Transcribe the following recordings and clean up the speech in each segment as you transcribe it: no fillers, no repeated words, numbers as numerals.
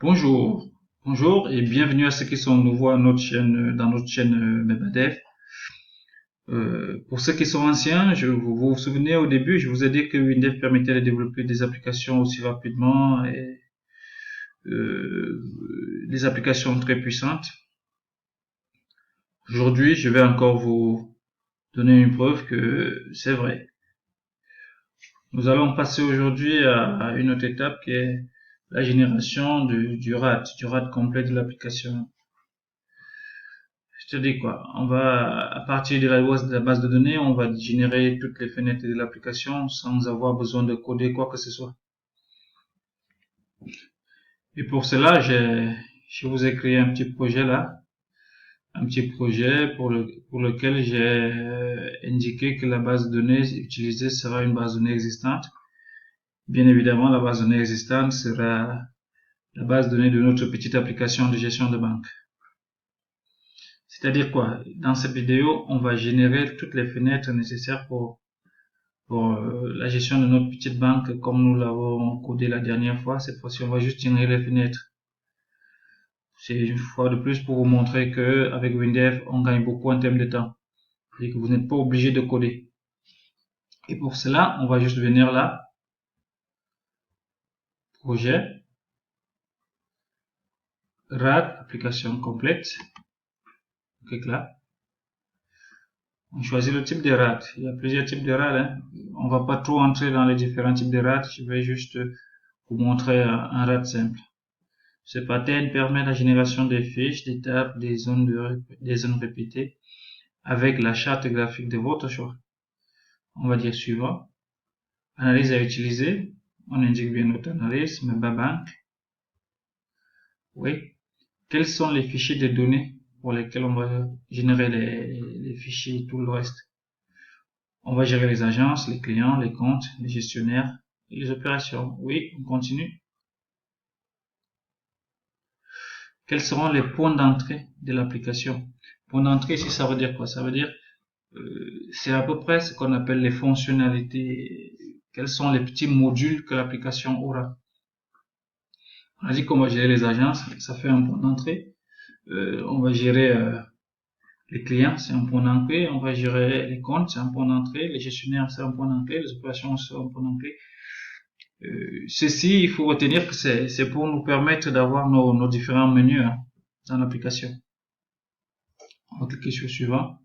Bonjour, bonjour et bienvenue à ceux qui sont nouveaux à notre chaîne, dans notre chaîne Mebadev. Pour ceux qui sont anciens, vous vous souvenez au début, je vous ai dit que Windev permettait de développer des applications aussi rapidement et des applications très puissantes. Aujourd'hui, je vais encore vous donner une preuve que c'est vrai. Nous allons passer aujourd'hui à une autre étape qui est la génération du RAD complet de l'application. Je te dis quoi, on va, à partir de la base de données, on va générer toutes les fenêtres de l'application sans avoir besoin de coder quoi que ce soit. Et pour cela, je vous ai créé un petit projet là, un petit projet pour lequel j'ai indiqué que la base de données utilisée sera une base de données existante. Bien évidemment, la base de données existante sera la base de données de notre petite application de gestion de banque. C'est-à-dire quoi? Dans cette vidéo, on va générer toutes les fenêtres nécessaires pour la gestion de notre petite banque comme nous l'avons codé la dernière fois. Cette fois-ci, on va juste générer les fenêtres. C'est une fois de plus pour vous montrer que avec WinDev, on gagne beaucoup en termes de temps et que vous n'êtes pas obligé de coder. Et pour cela, on va juste venir là, projet, RAD, application complète. On clique là. On choisit le type de RAD. Il y a plusieurs types de RAD. Hein. On va pas trop entrer dans les différents types de RAD. Je vais juste vous montrer un RAD simple. Ce pattern permet la génération des fiches, d'étapes, des zones répétées avec la charte graphique de votre choix. On va dire suivant. Analyse à utiliser. On indique bien notre analyse, Mebabank. Oui. Quels sont les fichiers de données pour lesquels on va générer les fichiers et tout le reste? On va gérer les agences, les clients, les comptes, les gestionnaires et les opérations. Oui, on continue. Quels seront les points d'entrée de l'application? Point d'entrée ici, ça veut dire quoi? Ça veut dire c'est à peu près ce qu'on appelle les fonctionnalités. Quels sont les petits modules que l'application aura? On a dit qu'on va gérer les agences, ça fait un point d'entrée. On va gérer les clients, c'est un point d'entrée. On va gérer les comptes, c'est un point d'entrée. Les gestionnaires, c'est un point d'entrée. Les opérations, c'est un point d'entrée. Ceci, il faut retenir que c'est pour nous permettre d'avoir nos différents menus hein, dans l'application. On va cliquer sur suivant.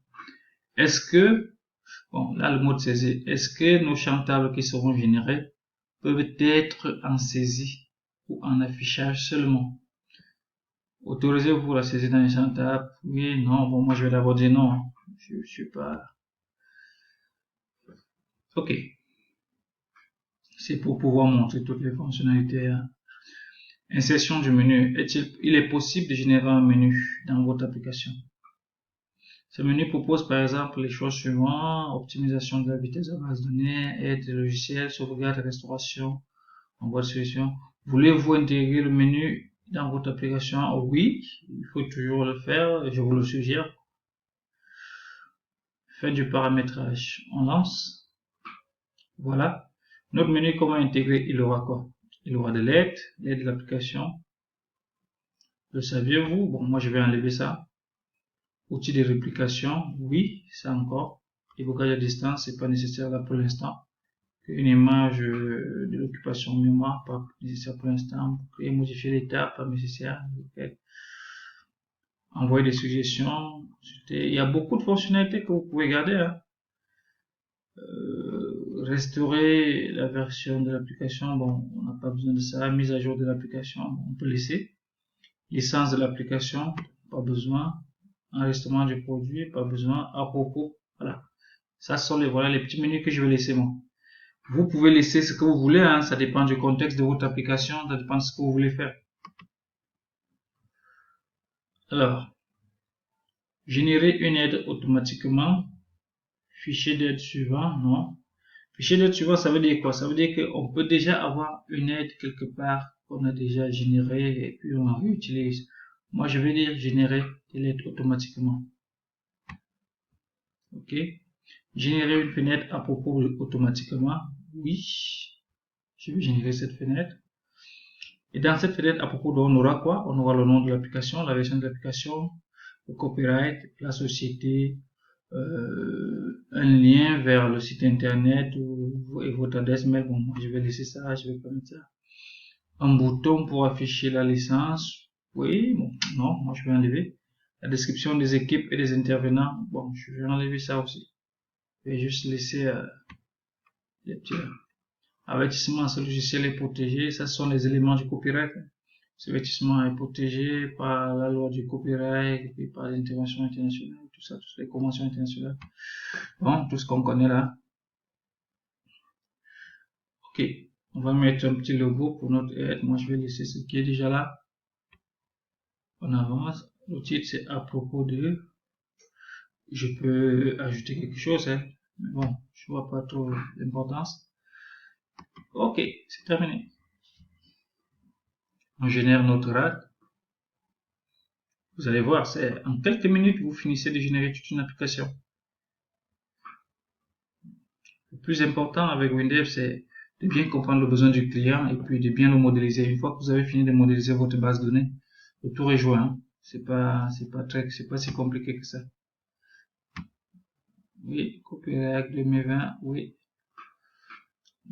Est-ce que, bon, là le mode saisie, est-ce que nos champs tables qui seront générés peuvent être en saisie ou en affichage seulement? Autorisez-vous la saisie dans les champs tables? Oui, non, bon, moi je vais d'abord dire non. Je suis pas. Ok. C'est pour pouvoir montrer toutes les fonctionnalités. Hein. Insertion du menu. Il est possible de générer un menu dans votre application. Ce menu propose par exemple les choix suivants, optimisation de la vitesse de la base de données, aide logicielle, sauvegarde et restauration en boîte de solution. Voulez-vous intégrer le menu dans votre application? Oui, il faut toujours le faire, je vous le suggère. Faites du paramétrage. On lance. Voilà. Notre menu, comment intégrer? Il aura quoi? Il aura de l'aide de l'application. Le saviez-vous? Bon, moi je vais enlever ça. Outil de réplication, oui, ça encore. Évocage à distance, c'est pas nécessaire là pour l'instant. Une image de l'occupation mémoire, pas nécessaire pour l'instant. Créer, modifier l'état, pas nécessaire. Envoyer des suggestions. Il y a beaucoup de fonctionnalités que vous pouvez garder. Hein. Restaurer la version de l'application, bon, on n'a pas besoin de ça. Mise à jour de l'application, bon, on peut laisser. Licence de l'application, pas besoin. Enregistrement du produit, pas besoin. À propos, voilà. Ça sont voilà les petits menus que je vais laisser moi. Vous pouvez laisser ce que vous voulez, hein, ça dépend du contexte de votre application, ça dépend de ce que vous voulez faire. Alors, générer une aide automatiquement. Fichier d'aide suivant, non. Fichier d'aide suivant, ça veut dire quoi? Ça veut dire qu'on peut déjà avoir une aide quelque part qu'on a déjà générée et puis on la réutilise. Moi, je vais dire générer de l'aide automatiquement. Ok. Générer une fenêtre à propos automatiquement. Oui. Je vais générer cette fenêtre. Et dans cette fenêtre, à propos d'on aura quoi? On aura le nom de l'application, la version de l'application, le copyright, la société, un lien vers le site internet et votre adresse mail. Bon, moi, je vais laisser ça, je vais pas mettre ça. Un bouton pour afficher la licence. Oui, bon, non, moi, je vais enlever. La description des équipes et des intervenants. Bon, je vais enlever ça aussi. Je vais juste laisser les petits avertissement, ce logiciel est protégé. Ça, ce sont les éléments du copyright. Ce avertissement est protégé par la loi du copyright et puis par les interventions internationales, tout ça, toutes les conventions internationales. Bon, tout ce qu'on connaît là. Ok, on va mettre un petit logo pour notre aide. Moi, je vais laisser ce qui est déjà là. On avance. Le titre, c'est à propos de. Je peux ajouter quelque chose, hein. Mais bon, je vois pas trop l'importance. Ok, c'est terminé. On génère notre RAD. Vous allez voir, c'est en quelques minutes, vous finissez de générer toute une application. Le plus important avec WinDev, c'est de bien comprendre le besoin du client et puis de bien le modéliser. Une fois que vous avez fini de modéliser votre base de données, le tour est joué, hein. C'est pas si compliqué que ça. Oui, copyright 2020, oui.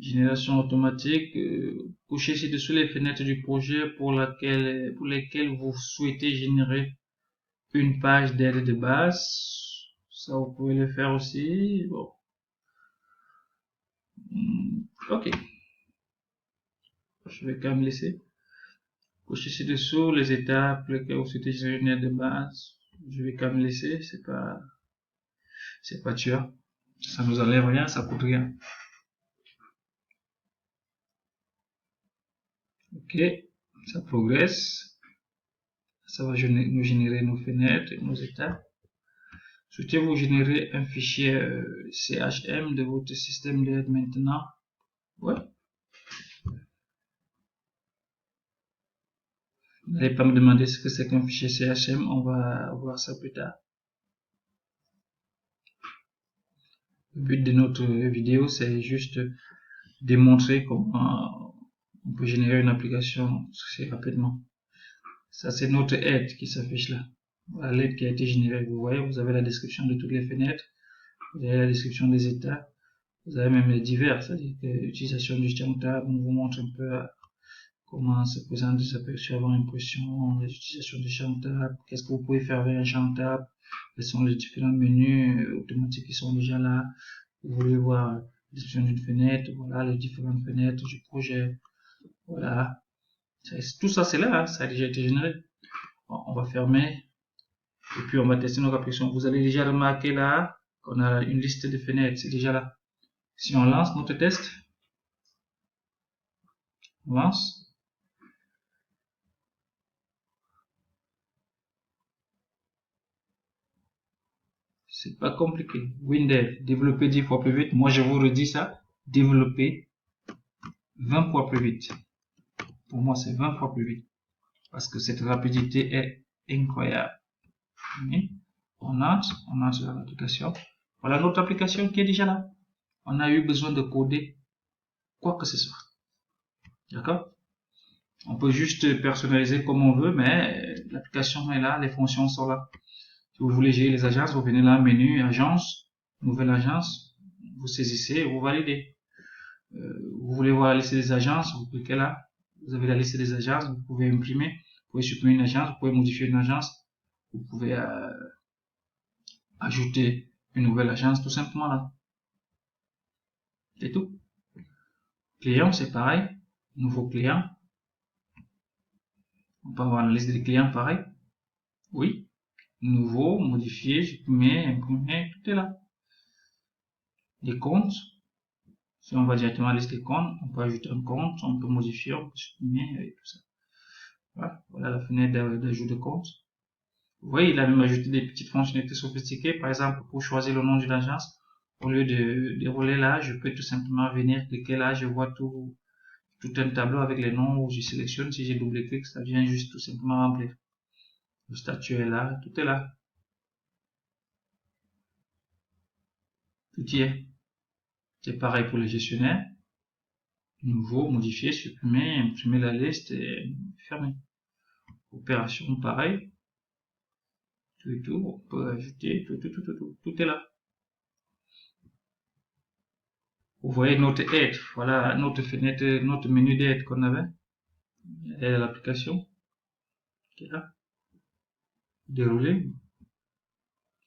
Génération automatique, cochez ci-dessous les fenêtres du projet pour lesquelles vous souhaitez générer une page d'aide de base. Ça, vous pouvez le faire aussi. Bon. Ok. Je vais quand même laisser. Cocher ci-dessous les étapes pour lesquelles vous souhaitez générer une aide de base. Je vais quand même laisser. C'est pas tueur. Ça nous enlève rien, ça coûte rien. Ok. Ça progresse. Ça va nous générer nos fenêtres et nos étapes. Souhaitez-vous générer un fichier CHM de votre système d'aide maintenant? Ouais. Vous n'allez pas me demander ce que c'est qu'un fichier CHM, on va voir ça plus tard. Le but de notre vidéo, c'est juste démontrer comment on peut générer une application assez rapidement. Ça, c'est notre aide qui s'affiche là. Voilà l'aide qui a été générée. Vous voyez, vous avez la description de toutes les fenêtres, vous avez la description des états, vous avez même les divers, c'est-à-dire l'utilisation du Chantable. On vous montre un peu comment se présente des aperçus avant impression, les utilisations du Chantable, qu'est-ce que vous pouvez faire avec un Chantable, quels sont les différents menus automatiques qui sont déjà là. Vous voulez voir la description d'une fenêtre, voilà les différentes fenêtres du projet, voilà. Tout ça c'est là, hein, ça a déjà été généré. Bon, on va fermer et puis on va tester notre application. Vous allez déjà remarquer là qu'on a une liste de fenêtres, c'est déjà là. Si on lance notre test, on lance. C'est pas compliqué. WinDev, développer 10 fois plus vite. Moi, je vous redis ça. Développer 20 fois plus vite. Pour moi, c'est 20 fois plus vite. Parce que cette rapidité est incroyable. On entre dans l'application. Voilà notre application qui est déjà là. On a eu besoin de coder quoi que ce soit. D'accord? On peut juste personnaliser comme on veut, mais l'application est là, les fonctions sont là. Si vous voulez gérer les agences, vous venez là, menu, agence, nouvelle agence, vous saisissez et vous validez. Vous voulez voir la liste des agences, vous cliquez là, vous avez la liste des agences, vous pouvez imprimer, vous pouvez supprimer une agence, vous pouvez modifier une agence, vous pouvez ajouter une nouvelle agence tout simplement là. C'est tout. Client, c'est pareil. Nouveau client. On peut avoir la liste des clients pareil. Oui. Nouveau, modifier, supprimer, imprimer, tout est là. Les comptes. Si on va directement à la liste des comptes, on peut ajouter un compte, on peut modifier, on peut supprimer et tout ça. Voilà, voilà la fenêtre d'ajout de compte. Vous voyez, il a même ajouté des petites fonctionnalités sophistiquées. Par exemple, pour choisir le nom d'une agence, au lieu de dérouler là, je peux tout simplement venir cliquer là, je vois tout un tableau avec les noms où je sélectionne. Si j'ai double-clic, ça vient juste tout simplement remplir. Le statut est là, tout est là. Tout y est. C'est pareil pour les gestionnaires. Nouveau, modifier, supprimer, imprimer la liste et fermer. Opération, pareil. Tout et tout, on peut ajouter, tout est là. Vous voyez notre aide, voilà notre fenêtre, notre menu d'aide qu'on avait. Et l'application qui est là. Dérouler,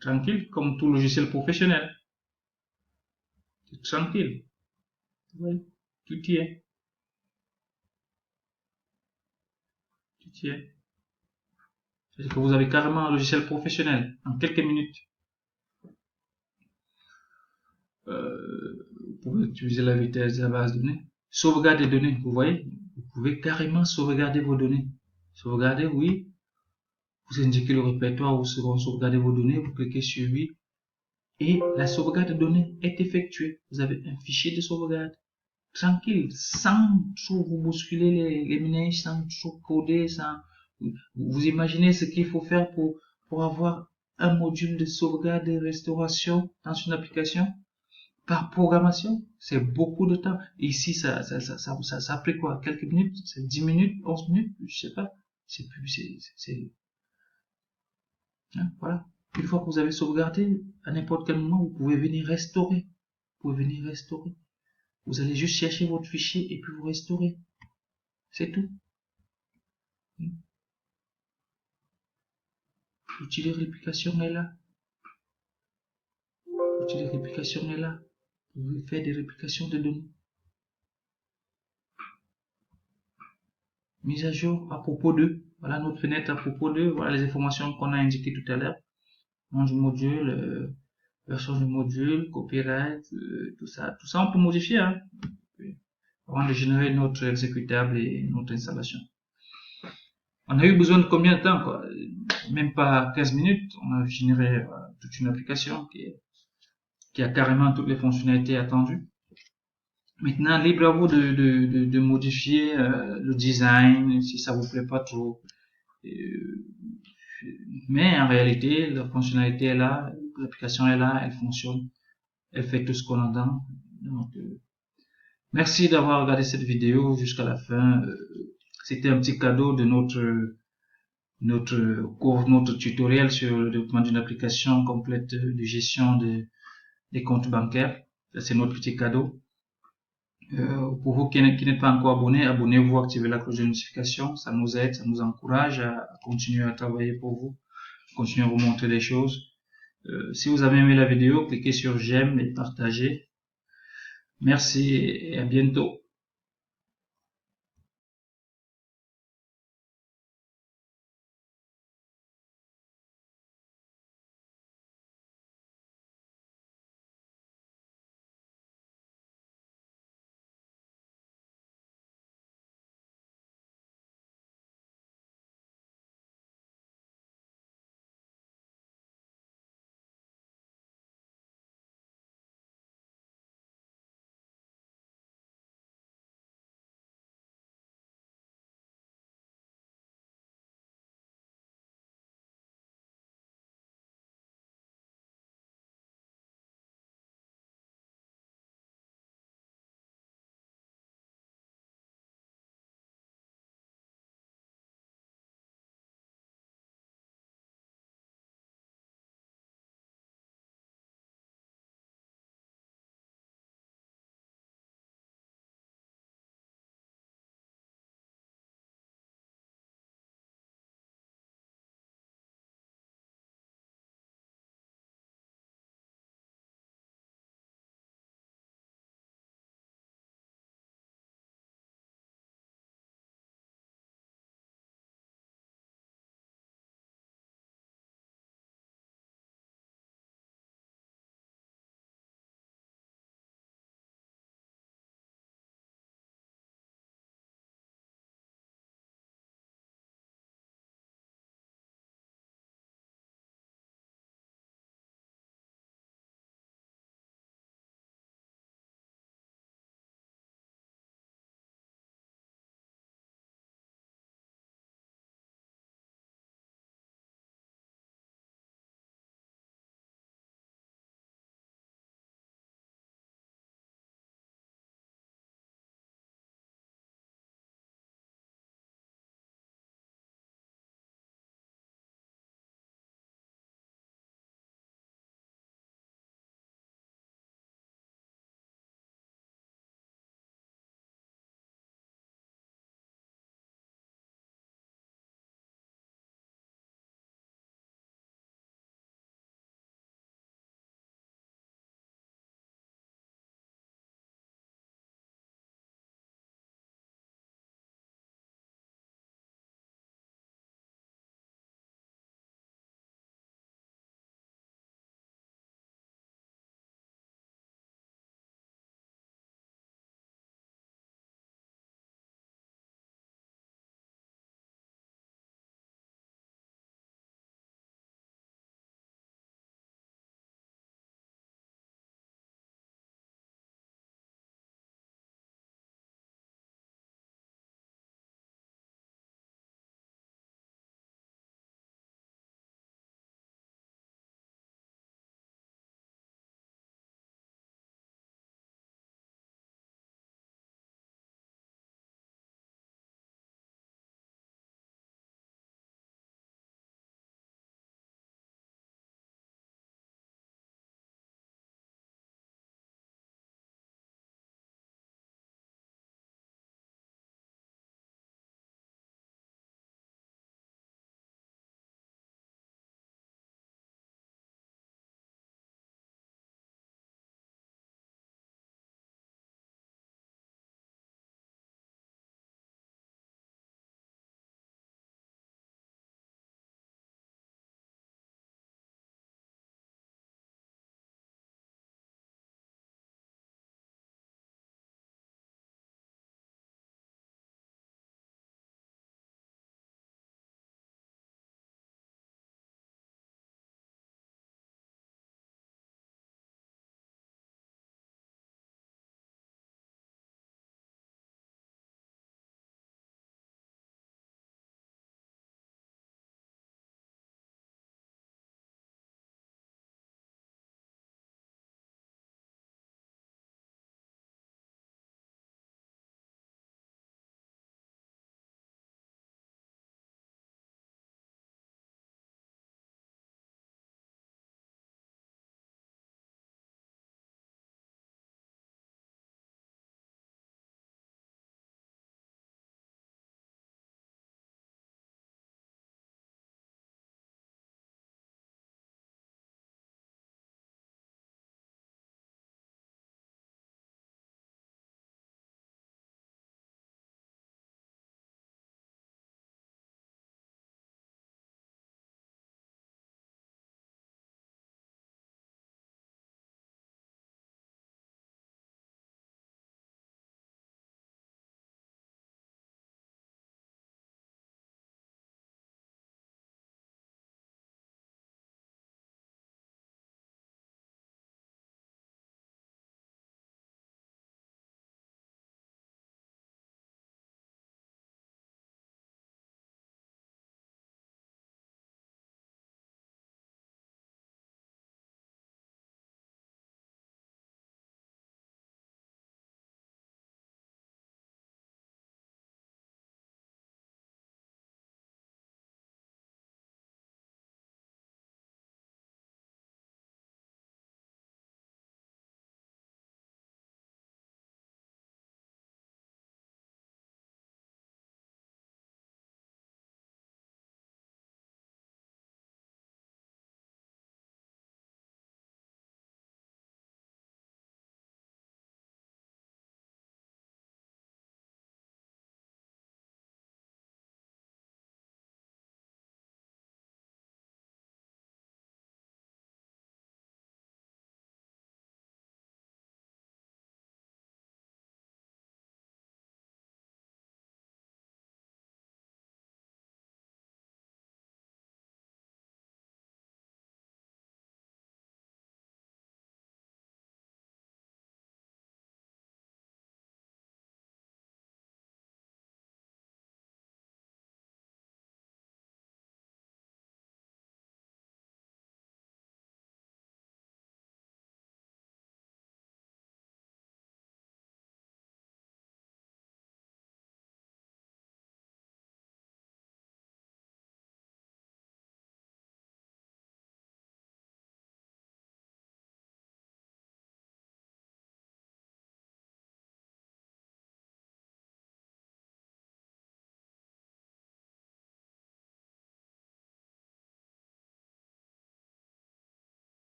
tranquille, comme tout logiciel professionnel. C'est tranquille. Oui, tout y est. Tout y est. C'est-à-dire que vous avez carrément un logiciel professionnel en quelques minutes. Vous pouvez utiliser la vitesse de la base de données. Sauvegarde des données, vous voyez, vous pouvez carrément sauvegarder vos données. Sauvegarder, oui. Vous indiquez le répertoire où seront sauvegardées vos données, vous cliquez sur oui. Et la sauvegarde de données est effectuée. Vous avez un fichier de sauvegarde. Tranquille, sans trop vous bousculer les ménages, sans trop coder, sans... Vous imaginez ce qu'il faut faire pour avoir un module de sauvegarde et restauration dans une application par programmation? C'est beaucoup de temps. Ici, ça a pris quoi? Quelques minutes? C'est 10 minutes, 11 minutes? Je sais pas. C'est plus, hein, voilà. Une fois que vous avez sauvegardé, à n'importe quel moment, vous pouvez venir restaurer. Vous pouvez venir restaurer. Vous allez juste chercher votre fichier et puis vous restaurer. C'est tout. L'outil de réplication est là. L'outil de réplication est là. Vous pouvez faire des réplications de données. Mise à jour à propos de. Voilà notre fenêtre à propos de. Voilà les informations qu'on a indiquées tout à l'heure. Nom du module, version du module, copyright, tout ça. Tout ça, on peut modifier, hein, avant de générer notre exécutable et notre installation. On a eu besoin de combien de temps, quoi? Même pas 15 minutes, on a généré toute une application qui a carrément toutes les fonctionnalités attendues. Maintenant, libre à vous de modifier le design si ça vous plaît pas trop. Euh, mais en réalité, la fonctionnalité est là, l'application est là, elle fonctionne, elle fait tout ce qu'on entend. Donc, merci d'avoir regardé cette vidéo jusqu'à la fin. C'était un petit cadeau de notre cours, notre tutoriel sur le développement d'une application complète de gestion des comptes bancaires. C'est notre petit cadeau. Pour vous qui n'êtes pas encore abonné, abonnez-vous, activez la cloche de notification. Ça nous aide, ça nous encourage à continuer à travailler pour vous, continuer à vous montrer des choses. Si vous avez aimé la vidéo, cliquez sur j'aime et partagez. Merci et à bientôt.